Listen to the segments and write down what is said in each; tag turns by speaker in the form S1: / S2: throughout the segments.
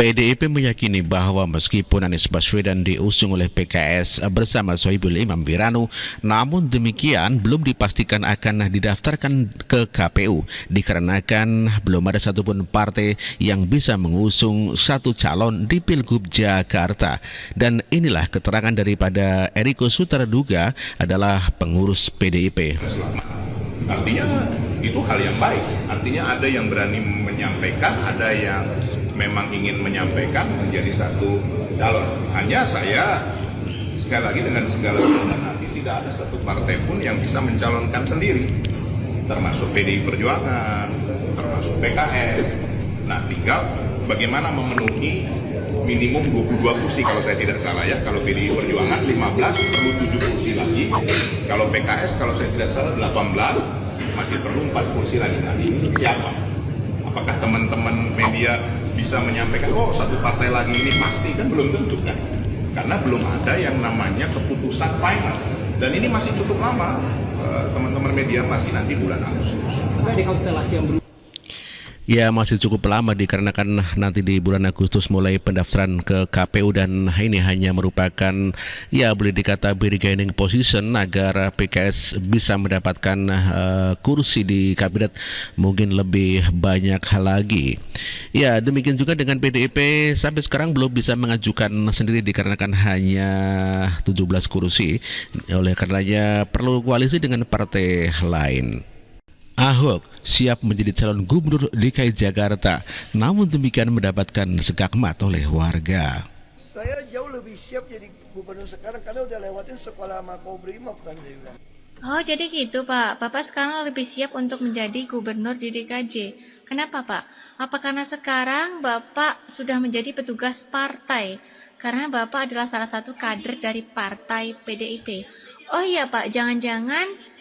S1: PDIP meyakini bahwa meskipun Anies Baswedan diusung oleh PKS bersama Sohibul Imam Wiranu, namun demikian belum dipastikan akan didaftarkan ke KPU dikarenakan belum ada satupun partai yang bisa mengusung satu calon di Pilgub Jakarta. Dan inilah keterangan daripada Eriko Sutarduga adalah pengurus PDIP.
S2: Artinya itu hal yang baik, artinya ada yang berani menyampaikan, ada yang memang ingin menyampaikan menjadi satu calon. Hanya saya sekali lagi dengan segala hormat nanti tidak ada satu partai pun yang bisa mencalonkan sendiri, termasuk PDI Perjuangan, termasuk PKS. Nah, tinggal bagaimana memenuhi minimum 22 kursi kalau saya tidak salah ya. Kalau PDI Perjuangan 15 perlu 7 kursi lagi. Kalau PKS kalau saya tidak salah 18 masih perlu 4 kursi lagi. Nah, ini siapa? Apakah teman-teman media bisa menyampaikan, oh satu partai lagi ini pasti? Kan belum tentu kan, karena belum ada yang namanya keputusan final, dan ini masih cukup lama. Teman-teman media masih nanti bulan Agustus.
S3: Ada konstelasi yang
S1: Ya, masih cukup lama dikarenakan nanti di bulan Agustus mulai pendaftaran ke KPU, dan ini hanya merupakan ya boleh dikata bargaining position agar PKS bisa mendapatkan kursi di kabinet mungkin lebih banyak lagi. Ya, demikian juga dengan PDIP sampai sekarang belum bisa mengajukan sendiri dikarenakan hanya 17 kursi. Oleh karenanya perlu koalisi dengan partai lain. Ahok siap menjadi calon gubernur DKI Jakarta, namun demikian mendapatkan segakmat oleh warga.
S4: Saya jauh lebih siap jadi gubernur sekarang karena udah lewatin sekolah Makobrimob kan saya bilang.
S5: Oh, jadi gitu Pak. Bapak sekarang lebih siap untuk menjadi gubernur di DKJ. Kenapa Pak? Apa karena sekarang Bapak sudah menjadi petugas partai? Karena Bapak adalah salah satu kader dari partai PDIP. Oh iya Pak, jangan-jangan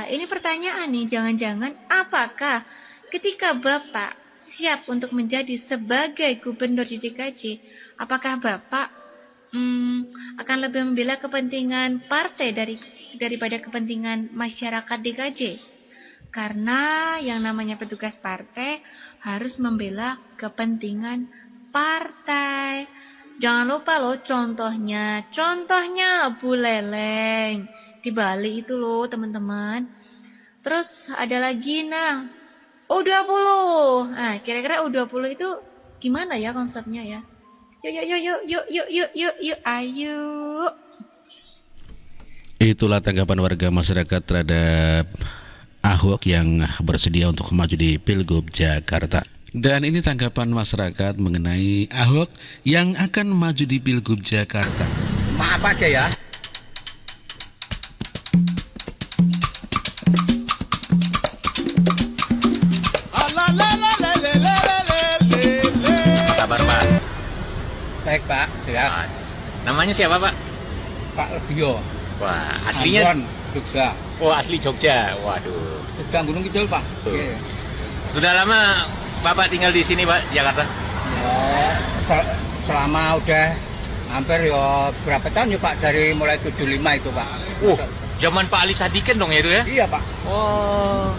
S5: ini pertanyaan nih, jangan-jangan apakah ketika Bapak siap untuk menjadi sebagai gubernur di DKJ, apakah Bapak akan lebih membela kepentingan partai daripada kepentingan masyarakat DKJ? Karena yang namanya petugas partai harus membela kepentingan partai. Jangan lupa loh contohnya Bu Leleng di Bali itu loh teman-teman. Terus ada lagi U20. Nah, kira-kira U20 itu gimana ya konsepnya ya? Yuk, ayo.
S1: Itulah tanggapan warga masyarakat terhadap Ahok yang bersedia untuk maju di Pilgub Jakarta. Dan ini tanggapan masyarakat mengenai Ahok yang akan maju di Pilgub Jakarta.
S3: maaf aja ya.
S6: Kabar Pak?
S3: Baik Pak, ya.
S6: Namanya siapa Pak?
S3: Pak Lebio.
S6: Wah, aslinya?
S3: Ambon, Jogja.
S6: Oh, asli Jogja. Waduh.
S3: Jogja Gunung Kidul Pak. Oke.
S6: Sudah lama Bapak tinggal di sini Pak, Jakarta?
S3: Ya, selama udah hampir ya berapa tahun ya Pak, dari mulai 75 itu Pak.
S6: Zaman Pak Ali Sadikin dong ya itu ya?
S3: Iya Pak.
S6: Oh.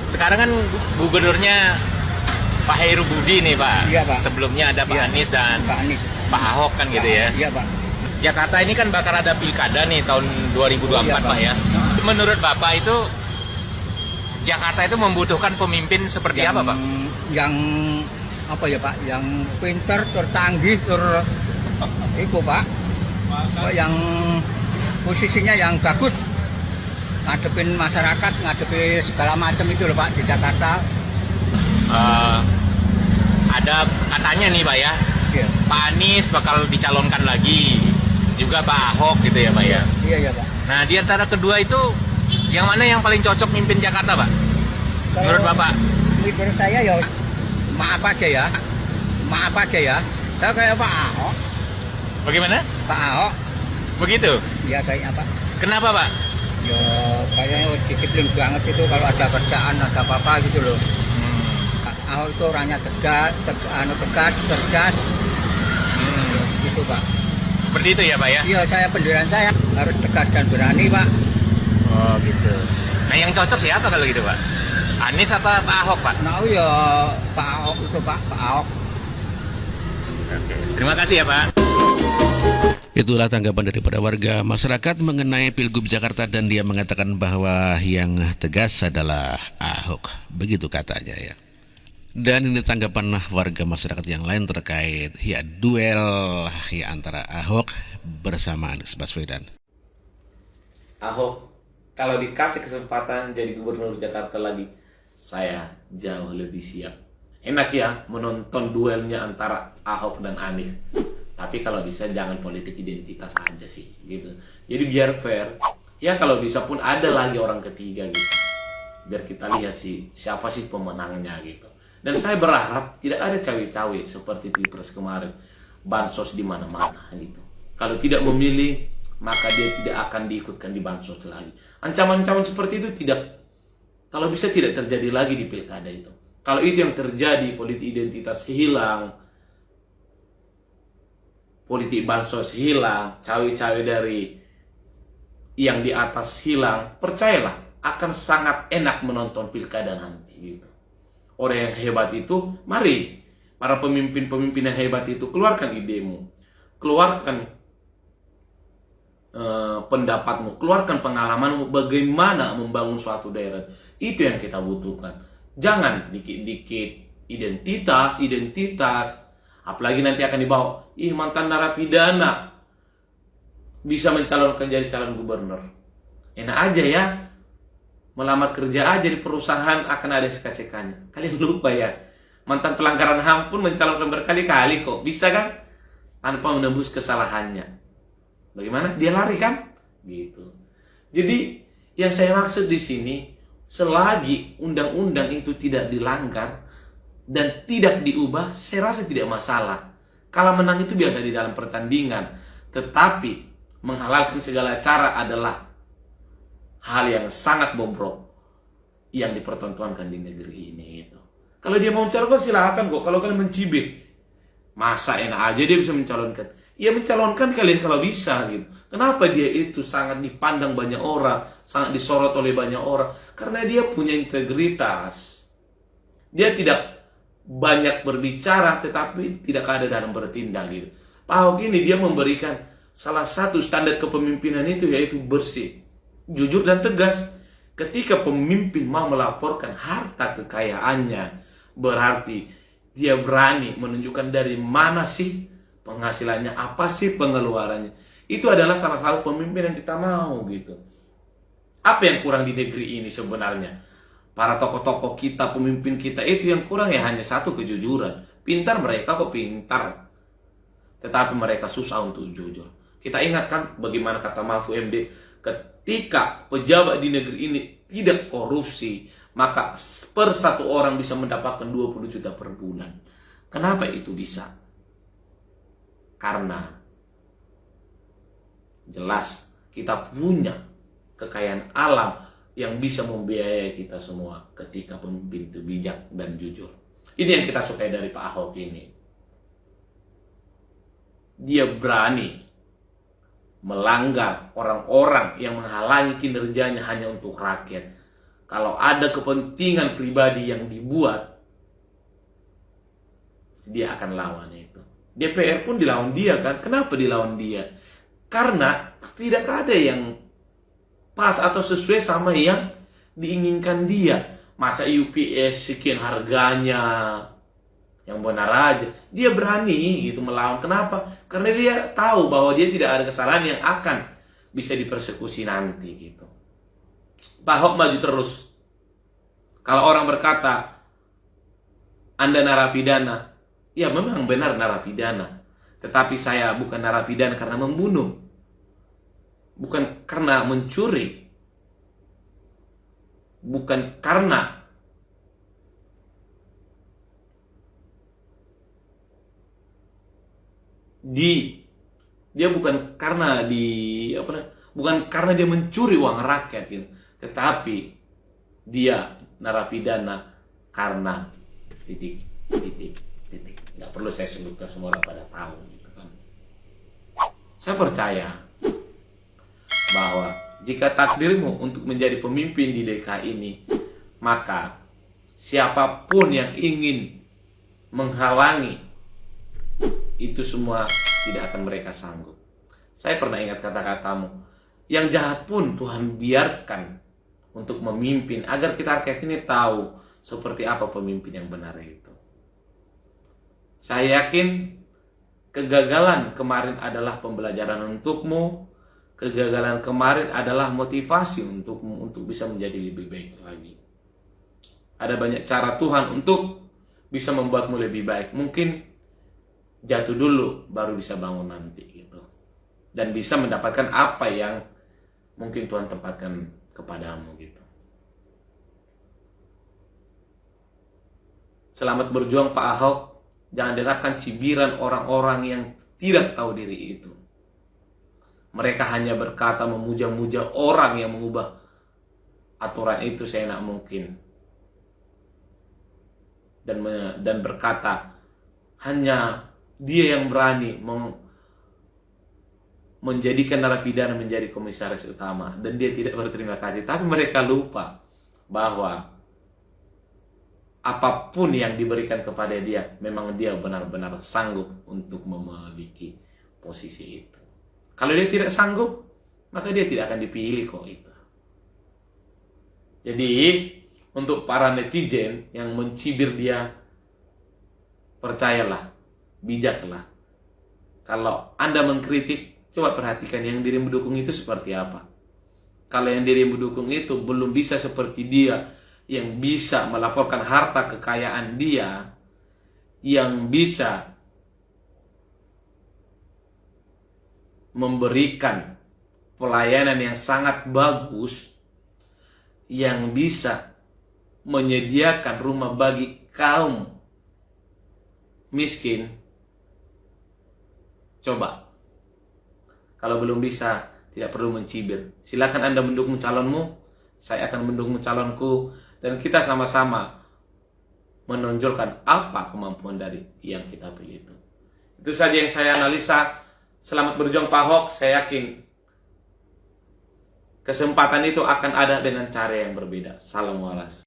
S6: Sekarang kan gubernurnya Pak Heru Budi nih Pak.
S3: Iya Pak.
S6: Sebelumnya ada Pak
S3: Iya,
S6: Anies dan
S3: Pak Anies.
S6: Pak Ahok kan gitu ya.
S3: Iya Pak.
S6: Jakarta ini kan bakal ada pilkada nih tahun 2024
S3: Iya,
S6: Pak ya. Menurut Bapak itu Jakarta itu membutuhkan pemimpin seperti apa Pak?
S3: Yang apa ya Pak? Yang pintar, tertanggih, itu Pak. Yang posisinya yang bagus, ngadepin masyarakat, ngadepi segala macam itu loh Pak di Jakarta.
S6: Ada katanya nih Pak ya,
S3: Iya.
S6: Pak Anies bakal dicalonkan lagi, juga Pak Ahok gitu ya Pak ya.
S3: Iya Pak.
S6: Nah di antara kedua itu yang mana yang paling cocok mimpin Jakarta Pak? Menurut Bapak?
S3: Menurut saya ya maaf aja ya, saya kayak Pak Ahok.
S6: Bagaimana?
S3: Pak Ahok.
S6: Begitu?
S3: Iya kayaknya Pak.
S6: Kenapa Pak?
S3: Ya kayaknya disiplin banget itu kalau ada kerjaan, ada apa-apa gitu loh. Pak Ahok itu orangnya tegas, cerdas. Gitu Pak.
S6: Seperti itu ya Pak ya?
S3: Iya, saya pendirian saya harus tegas dan berani Pak.
S6: Oh gitu. Nah yang cocok siapa kalau gitu Pak? Anies apa Pak Ahok Pak?
S3: Nah ya Pak Ahok itu Pak Ahok.
S6: Oke. Terima kasih ya Pak.
S1: Itulah tanggapan daripada warga masyarakat mengenai Pilgub Jakarta, dan dia mengatakan bahwa yang tegas adalah Ahok. Begitu katanya ya. Dan ini tanggapan warga masyarakat yang lain terkait ya duel ya antara Ahok bersama Anies Baswedan.
S7: Ahok, kalau dikasih kesempatan jadi gubernur Jakarta lagi, saya jauh lebih siap. Enak ya menonton duelnya antara Ahok dan Anies. Tapi kalau bisa jangan politik identitas aja sih gitu. Jadi biar fair. Ya kalau bisa pun ada lagi orang ketiga gitu. Biar kita lihat sih siapa sih pemenangnya gitu. Dan saya berharap tidak ada cawe-cawe seperti Pilpres kemarin. Bansos di mana-mana gitu. Kalau tidak memilih, maka dia tidak akan diikutkan di bansos lagi. Ancaman-ancaman seperti itu tidak, kalau bisa tidak terjadi lagi di pilkada itu. Kalau itu yang terjadi, politik identitas hilang, politik bansos hilang, cawe-cawe dari yang di atas hilang, percayalah akan sangat enak menonton pilkada nanti gitu. Orang yang hebat itu, mari para pemimpin-pemimpin yang hebat itu keluarkan idemu, keluarkan pendapatmu, keluarkan pengalamanmu bagaimana membangun suatu daerah. Itu yang kita butuhkan. Jangan dikit-dikit identitas, apalagi nanti akan dibawa, mantan narapidana bisa mencalonkan jadi calon gubernur. Enak aja ya, melamar kerja aja di perusahaan akan ada SKCK-nya. Kalian lupa ya, mantan pelanggaran HAM pun mencalonkan berkali-kali kok, bisa kan? Tanpa menembus kesalahannya. Bagaimana? Dia lari kan? Gitu. Jadi yang saya maksud di sini, selagi undang-undang itu tidak dilanggar dan tidak diubah, saya rasa tidak masalah. Kalah menang itu biasa di dalam pertandingan, tetapi menghalalkan segala cara adalah hal yang sangat bobrok yang dipertontonkan di negeri ini gitu. Kalau dia mau mencalonkan silakan kok. Kalau kalian mencibir, masa enak aja dia bisa mencalonkan. Ya mencalonkan kalian kalau bisa gitu. Kenapa dia itu sangat dipandang banyak orang, sangat disorot oleh banyak orang? Karena dia punya integritas. Dia tidak banyak berbicara tetapi tidak ada dalam bertindak gitu. Pak Ahok ini dia memberikan salah satu standar kepemimpinan itu, yaitu bersih, jujur dan tegas. Ketika pemimpin mau melaporkan harta kekayaannya, berarti dia berani menunjukkan dari mana sih penghasilannya, apa sih pengeluarannya. Itu adalah salah satu pemimpin yang kita mau gitu. Apa yang kurang di negeri ini sebenarnya? Para tokoh-tokoh kita, pemimpin kita itu yang kurang ya hanya satu, kejujuran. Pintar mereka kok pintar, tetapi mereka susah untuk jujur. Kita ingatkan bagaimana kata Mahfud MD, ketika pejabat di negeri ini tidak korupsi, maka per satu orang bisa mendapatkan 20 juta per bulan. Kenapa itu bisa? Karena jelas kita punya kekayaan alam yang bisa membiayai kita semua ketika pemimpin itu bijak dan jujur. Ini yang kita sukai dari Pak Ahok ini. Dia berani melanggar orang-orang yang menghalangi kinerjanya hanya untuk rakyat. Kalau ada kepentingan pribadi yang dibuat, dia akan lawan itu. DPR pun dilawan dia kan. Kenapa dilawan dia? Karena tidak ada yang pas atau sesuai sama yang diinginkan dia. Masa UPS sekian harganya, yang benar aja. Dia berani gitu melawan. Kenapa? Karena dia tahu bahwa dia tidak ada kesalahan yang akan bisa dipersekusi nanti gitu. Pak Ahok maju terus. Kalau orang berkata Anda narapidana, ya memang benar narapidana. Tetapi saya bukan narapidana karena membunuh, bukan karena mencuri, bukan karena bukan karena dia mencuri uang rakyat gitu. Tetapi dia narapidana karena titik. Nggak perlu saya sebutkan, semua orang pada tahu gitu kan. Saya percaya bahwa jika takdirmu untuk menjadi pemimpin di DKI ini, maka siapapun yang ingin menghalangi itu semua tidak akan mereka sanggup. Saya pernah ingat kata-katamu, yang jahat pun Tuhan biarkan untuk memimpin, agar kita rakyat ini tahu seperti apa pemimpin yang benar itu. Saya yakin kegagalan kemarin adalah pembelajaran untukmu, kegagalan kemarin adalah motivasi untukmu untuk bisa menjadi lebih baik lagi. Ada banyak cara Tuhan untuk bisa membuatmu lebih baik. Mungkin jatuh dulu baru bisa bangun nanti gitu. Dan bisa mendapatkan apa yang mungkin Tuhan tempatkan kepadamu gitu. Selamat berjuang Pak Ahok. Jangan dengarkan cibiran orang-orang yang tidak tahu diri itu. Mereka hanya berkata memuja-muja orang yang mengubah aturan itu seenak mungkin. Dan berkata hanya dia yang berani menjadikan narapidana menjadi komisaris utama, dan dia tidak berterima kasih. Tapi mereka lupa bahwa apapun yang diberikan kepada dia, memang dia benar-benar sanggup untuk memiliki posisi itu. Kalau dia tidak sanggup, maka dia tidak akan dipilih kok itu. Jadi untuk para netizen yang mencibir dia, percayalah, bijaklah. Kalau Anda mengkritik, coba perhatikan yang dirimu dukung itu seperti apa. Kalau yang dirimu dukung itu belum bisa seperti dia, yang bisa melaporkan harta kekayaan dia, yang bisa memberikan pelayanan yang sangat bagus, yang bisa menyediakan rumah bagi kaum miskin, coba. Kalau belum bisa, tidak perlu mencibir. Silakan Anda mendukung calonmu, saya akan mendukung calonku, dan kita sama-sama menonjolkan apa kemampuan dari yang kita pilih itu. Itu saja yang saya analisa. Selamat berjuang Pak Ahok. Saya yakin kesempatan itu akan ada dengan cara yang berbeda. Salam waras.